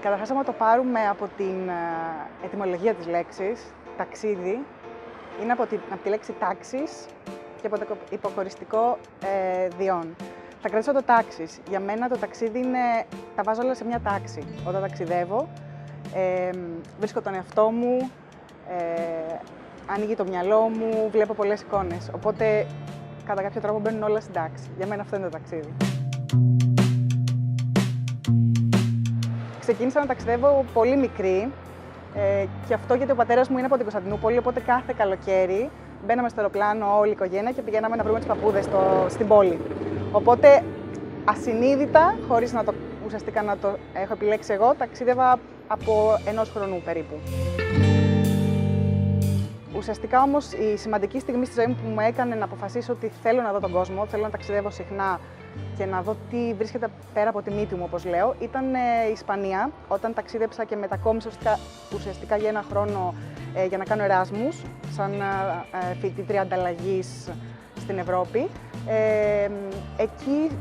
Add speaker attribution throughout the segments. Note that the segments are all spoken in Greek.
Speaker 1: Καταρχάς, άμα το πάρουμε από την ετυμολογία της λέξης, ταξίδι, είναι από τη λέξη τάξης και από το υποχωριστικό διόν. Θα κρατήσω το τάξης. Για μένα το ταξίδι είναι, τα βάζω όλα σε μια τάξη. Όταν ταξιδεύω, βρίσκω τον εαυτό μου, ανοίγει το μυαλό μου, βλέπω πολλές εικόνες. Οπότε, κατά κάποιο τρόπο μπαίνουν όλα στην τάξη. Για μένα αυτό είναι το ταξίδι. Ξεκίνησα να ταξιδεύω πολύ μικρή και αυτό γιατί ο πατέρας μου είναι από την Κωνσταντινούπολη, οπότε κάθε καλοκαίρι μπαίναμε στο αεροπλάνο όλη η οικογένεια και πηγαίναμε να βρούμε τις παππούδες στην πόλη. Οπότε ασυνείδητα, χωρίς ουσιαστικά να το έχω επιλέξει εγώ, ταξίδευα από 1 χρονού περίπου. Ουσιαστικά όμως η σημαντική στιγμή στη ζωή μου που μου έκανε να αποφασίσω ότι θέλω να δω τον κόσμο, θέλω να ταξιδεύω συχνά και να δω τι βρίσκεται πέρα από τη μύτη μου, όπως λέω, ήταν η Ισπανία, όταν ταξίδεψα και μετακόμισα ουσιαστικά για 1 χρόνο για να κάνω Εράσμους, σαν φοιτήτρια ανταλλαγής στην Ευρώπη. Εκεί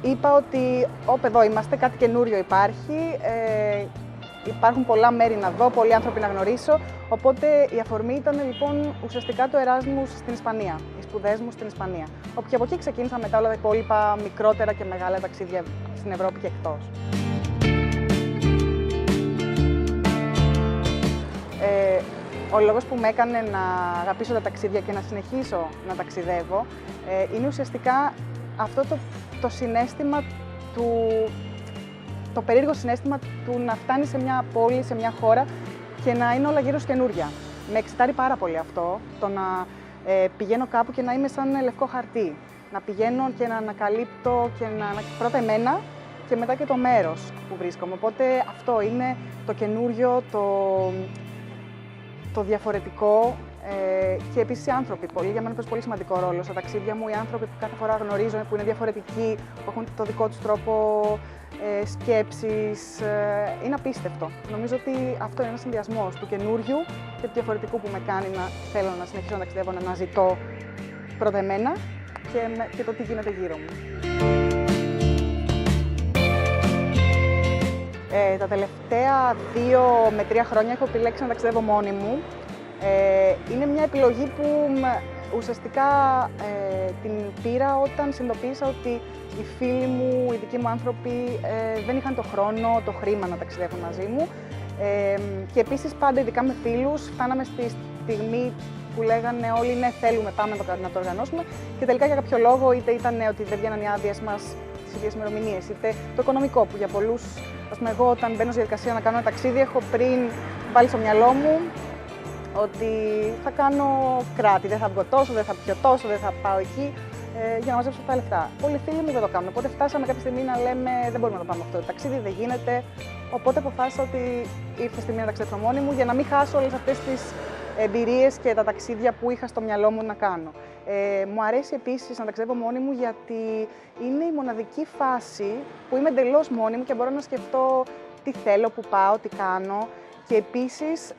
Speaker 1: είπα ότι όπ, εδώ είμαστε, κάτι καινούριο υπάρχει, υπάρχουν πολλά μέρη να δω, πολλοί άνθρωποι να γνωρίσω, οπότε η αφορμή ήταν λοιπόν ουσιαστικά το Εράσμους στην Ισπανία, οι σπουδές μου στην Ισπανία. Και από εκεί ξεκίνησα μετά όλα τα υπόλοιπα μικρότερα και μεγάλα ταξίδια στην Ευρώπη και εκτός. Ο λόγος που με έκανε να αγαπήσω τα ταξίδια και να συνεχίσω να ταξιδεύω είναι ουσιαστικά αυτό το συναίσθημα το περίεργο συναίσθημα του να φτάνει σε μια πόλη, σε μια χώρα και να είναι όλα γύρω σου καινούρια. Με εξητάρει πάρα πολύ αυτό, το να πηγαίνω κάπου και να είμαι σαν λευκό χαρτί. Να πηγαίνω και να ανακαλύπτω και πρώτα εμένα και μετά και το μέρος που βρίσκομαι. Οπότε αυτό είναι το καινούριο, το διαφορετικό και επίσης οι άνθρωποι. Για μένα παίζει πολύ σημαντικό ρόλο στα ταξίδια μου. Οι άνθρωποι που κάθε φορά γνωρίζω, που είναι διαφορετικοί, που έχουν το δικό τους τρόπο σκέψης, είναι απίστευτο. Νομίζω ότι αυτό είναι ένας συνδυασμός του καινούριου και του διαφορετικού που με κάνει να θέλω να συνεχίσω να ταξιδεύω, να αναζητώ πρώτα εμένα και το τι γίνεται γύρω μου. Τα τελευταία 2 με 3 χρόνια έχω επιλέξει να ταξιδεύω μόνη μου. Είναι μια επιλογή που ουσιαστικά την πήρα όταν συνειδητοποίησα ότι οι φίλοι μου, οι δικοί μου άνθρωποι δεν είχαν το χρόνο, το χρήμα να ταξιδεύουν μαζί μου. Και επίσης πάντα, ειδικά με φίλους, φτάναμε στη στιγμή που λέγανε όλοι ναι, θέλουμε, πάμε να το οργανώσουμε και τελικά για κάποιο λόγο, είτε ήταν ότι δεν βγαίναν οι άδειες μας στις ίδιες ημερομηνίες, είτε το οικονομικό που για πολλούς, ας πούμε, εγώ όταν μπαίνω στη διαδικασία να κάνω ένα ταξίδι, έχω πριν βάλει στο μυαλό μου ότι θα κάνω κράτη, δεν θα βγω τόσο, δεν θα πιω τόσο, δεν θα πάω εκεί για να μαζέψω αυτά τα λεφτά. Πολλοί φίλοι μου δεν το κάνουν, οπότε φτάσαμε κάποια στιγμή να λέμε δεν μπορούμε να το πάμε αυτό το ταξίδι, δεν γίνεται. Οπότε αποφάσισα ότι ήρθε η στιγμή να ταξιδέψω μόνη μου για να μην χάσω όλες αυτές τις εμπειρίες και τα ταξίδια που είχα στο μυαλό μου να κάνω. Μου αρέσει επίσης να ταξιδεύω μόνη μου γιατί είναι η μοναδική φάση που είμαι εντελώς μόνη μου και μπορώ να σκεφτώ τι θέλω, που πάω, τι κάνω. Και επίσης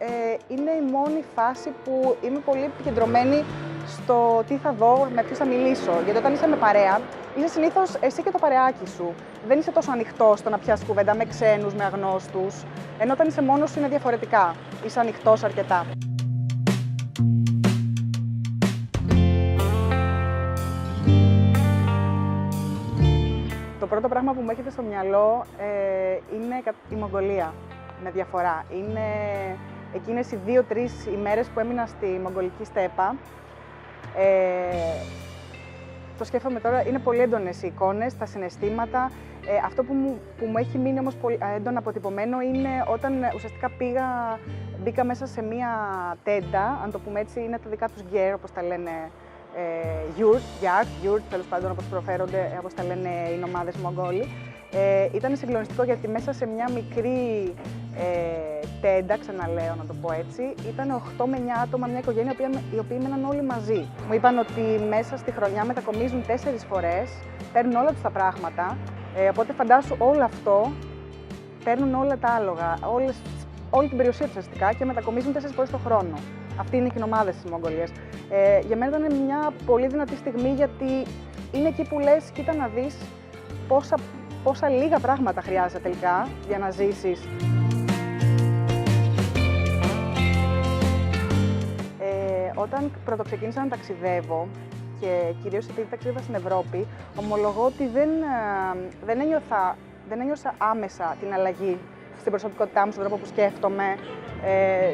Speaker 1: είναι η μόνη φάση που είμαι πολύ επικεντρωμένη στο τι θα δω, με ποιους θα μιλήσω. Γιατί όταν είσαι με παρέα, είσαι συνήθως εσύ και το παρεάκι σου. Δεν είσαι τόσο ανοιχτός στο να πιάσεις κουβέντα με ξένους, με αγνώστους. Ενώ όταν είσαι μόνος σου είναι διαφορετικά. Είσαι ανοιχτός αρκετά. Το πρώτο πράγμα που μου έρχεται στο μυαλό είναι η Μογγολία. Με διαφορά. Είναι εκείνες οι 2-3 ημέρες που έμεινα στη Μογγολική στέπα. Το σκέφτομαι τώρα, είναι πολύ έντονες οι εικόνες, τα συναισθήματα. Αυτό που μου έχει μείνει όμως πολύ έντονα αποτυπωμένο είναι όταν ουσιαστικά μπήκα μέσα σε μία τέντα, αν το πούμε έτσι, είναι τα δικά τους gear, όπως τα λένε, yurt, τέλος πάντων, όπως προφέρονται, όπως τα λένε οι νομάδες Μογγόλοι. Ήταν συγκλονιστικό γιατί μέσα σε μια μικρή τέντα, ξαναλέω να το πω έτσι, ήταν 8 με 9 άτομα, μια οικογένεια οι οποίοι έμεναν όλοι μαζί. Μου είπαν ότι μέσα στη χρονιά μετακομίζουν 4 φορές, παίρνουν όλα τους τα πράγματα, οπότε φαντάσου όλο αυτό, παίρνουν όλα τα άλογα, όλη την περιουσία τους αστικά και μετακομίζουν 4 φορές το χρόνο. Αυτοί είναι οι κοινομάδες της Μογγολίας. Για μένα ήταν μια πολύ δυνατή στιγμή γιατί είναι εκεί που λες, κοίτα να δεις πόσα λίγα πράγματα χρειάζεται τελικά για να ζήσεις Όταν πρωτοξεκίνησα να ταξιδεύω, και κυρίως επειδή ταξίδευα στην Ευρώπη, ομολογώ ότι δεν ένιωσα άμεσα την αλλαγή στην προσωπικότητά μου, στον τρόπο που σκέφτομαι,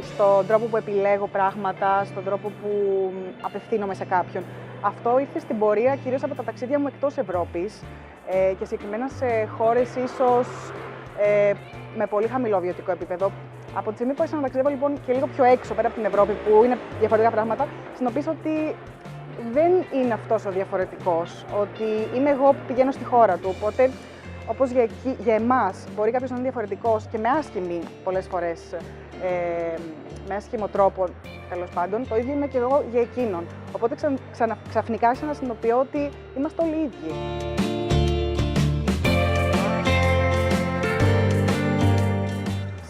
Speaker 1: στον τρόπο που επιλέγω πράγματα, στον τρόπο που απευθύνομαι σε κάποιον. Αυτό ήρθε στην πορεία κυρίως από τα ταξίδια μου εκτός Ευρώπης και συγκεκριμένα σε χώρες ίσως με πολύ χαμηλό βιωτικό επίπεδο. Από τη στιγμή που άρχισα να ταξιδεύω λοιπόν και λίγο πιο έξω, πέρα από την Ευρώπη, που είναι διαφορετικά πράγματα, συνειδητοποίησα ότι δεν είναι αυτός ο διαφορετικός, ότι είμαι εγώ που πηγαίνω στη χώρα του. Οπότε, όπως για εμάς μπορεί κάποιος να είναι διαφορετικός και με άσχημη πολλές φορές, με άσχημο τρόπο τέλος πάντων, το ίδιο είμαι και εγώ για εκείνον. Οπότε ξαφνικά άρχισα να συνειδητοποιώ ότι είμαστε όλοι ίδιοι.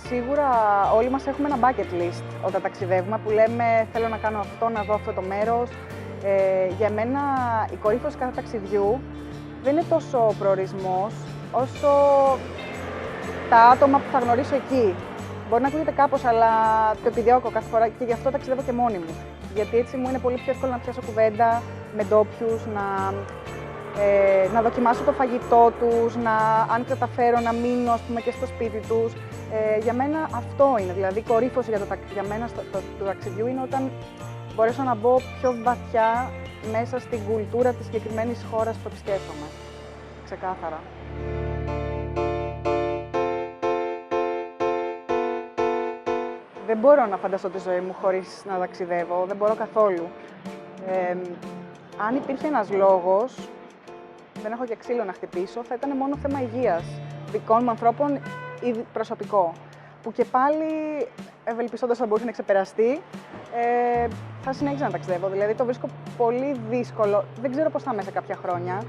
Speaker 1: Σίγουρα όλοι μας έχουμε ένα bucket list όταν ταξιδεύουμε που λέμε θέλω να κάνω αυτό, να δω αυτό το μέρος. Για μένα η κορύφωση κάθε ταξιδιού δεν είναι τόσο ο προορισμός όσο τα άτομα που θα γνωρίσω εκεί. Μπορεί να ακούγεται κάπως, αλλά το επιδιώκω κάθε φορά και γι' αυτό ταξιδεύω και μόνη μου. Γιατί έτσι μου είναι πολύ πιο εύκολο να πιάσω κουβέντα με ντόπιους, να δοκιμάσω το φαγητό τους, αν καταφέρω να μείνω ας πούμε, και στο σπίτι τους. Για μένα αυτό είναι, δηλαδή η κορύφωση για μένα του ταξιδιού είναι όταν μπορέσω να μπω πιο βαθιά μέσα στην κουλτούρα της συγκεκριμένης χώρας που επισκέφτομαι. Ξεκάθαρα. Δεν μπορώ να φανταστώ τη ζωή μου χωρίς να ταξιδεύω, δεν μπορώ καθόλου. Αν υπήρχε ένας λόγος, δεν έχω και ξύλο να χτυπήσω, θα ήταν μόνο θέμα υγείας δικών μου ανθρώπων ή προσωπικό. Που και πάλι, ευελπιστώντας θα μπορούσε να ξεπεραστεί, θα συνέχιζα να ταξιδεύω. Δηλαδή το βρίσκω πολύ δύσκολο. Δεν ξέρω πώς θα είμαι σε κάποια χρόνια,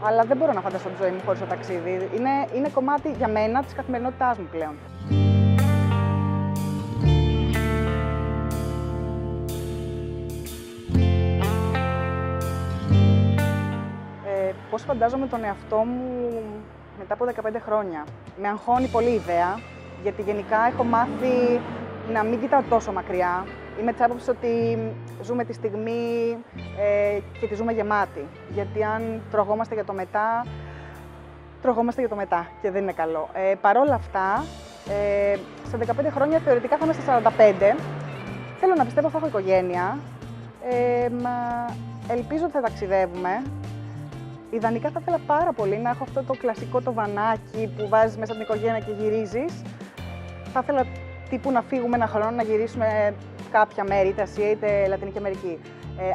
Speaker 1: αλλά δεν μπορώ να φανταστώ τη ζωή μου χωρίς το ταξίδι. Είναι κομμάτι για μένα της καθημερινότητάς μου πλέον. Πώς φαντάζομαι τον εαυτό μου μετά από 15 χρόνια. Με αγχώνει πολύ η ιδέα, γιατί γενικά έχω μάθει να μην κοιτάω τόσο μακριά. Είμαι της άποψης ότι ζούμε τη στιγμή και τη ζούμε γεμάτη. Γιατί αν τρογόμαστε για το μετά, τρογόμαστε για το μετά και δεν είναι καλό. Παρ' όλα αυτά, σε 15 χρόνια θεωρητικά θα είμαι στα 45. Θέλω να πιστεύω ότι θα έχω οικογένεια. Ελπίζω ότι θα ταξιδεύουμε. Ιδανικά θα ήθελα πάρα πολύ να έχω αυτό το κλασικό το βανάκι που βάζεις μέσα την οικογένεια και γυρίζεις. Θα ήθελα τύπου να φύγουμε ένα χρόνο, να γυρίσουμε κάποια μέρη, είτε Ασία είτε Λατινική Αμερική.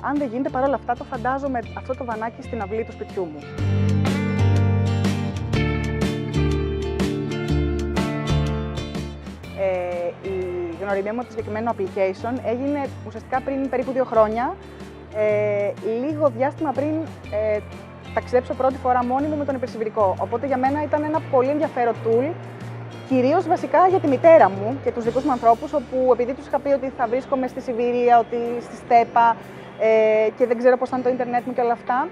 Speaker 1: Αν δεν γίνεται, παρόλα αυτά το φαντάζομαι αυτό το βανάκι στην αυλή του σπιτιού μου. Η γνωριμία μου με το συγκεκριμένο application έγινε ουσιαστικά πριν περίπου 2 χρόνια, λίγο διάστημα πριν ταξιδέψω πρώτη φορά μόνη μου με τον υπερσιβηρικό. Οπότε για μένα ήταν ένα πολύ ενδιαφέρον tool, κυρίως βασικά για τη μητέρα μου και τους δικούς μου ανθρώπους, όπου επειδή τους είχα πει ότι θα βρίσκομαι στη Σιβηρία, ότι στη Στέπα και δεν ξέρω πώς θα είναι το ίντερνετ μου και όλα αυτά,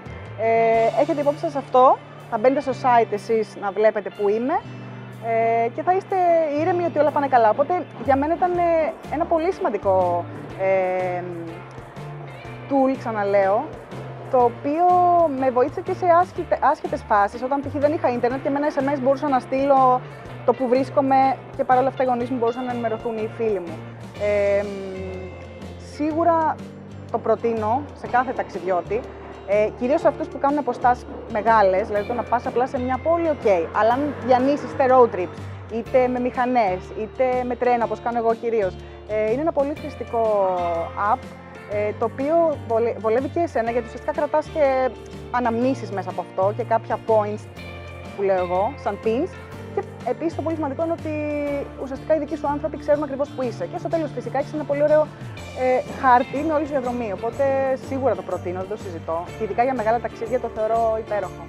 Speaker 1: έχετε υπόψη σας αυτό, θα μπαίνετε στο site εσείς να βλέπετε που είμαι και θα είστε ήρεμοι ότι όλα πάνε καλά. Οπότε για μένα ήταν ένα πολύ σημαντικό tool, ξαναλέω, το οποίο με βοήθησε και σε άσχετες φάσεις, όταν π.χ. δεν είχα ίντερνετ και με ένα SMS μπορούσα να στείλω το που βρίσκομαι και παρόλα αυτά οι γονείς μου μπορούσαν να ενημερωθούν οι φίλοι μου. Σίγουρα το προτείνω σε κάθε ταξιδιώτη, κυρίως σε αυτούς που κάνουν αποστάσεις μεγάλες, δηλαδή το να πας απλά σε μια πόλη, ok. Αλλά αν διανύσεις είτε road trips, είτε με μηχανές, είτε με τρένα, όπως κάνω εγώ κυρίως, είναι ένα πολύ χρηστικό app, το οποίο βολεύει και εσένα, γιατί ουσιαστικά κρατάς και αναμνήσεις μέσα από αυτό και κάποια points που λέω εγώ, σαν pins. Και επίσης το πολύ σημαντικό είναι ότι ουσιαστικά οι δικοί σου άνθρωποι ξέρουν ακριβώς που είσαι. Και στο τέλος φυσικά έχεις ένα πολύ ωραίο χάρτη με όλη τη διαδρομή. Οπότε σίγουρα το προτείνω, δεν το συζητώ. Και ειδικά για μεγάλα ταξίδια το θεωρώ υπέροχο.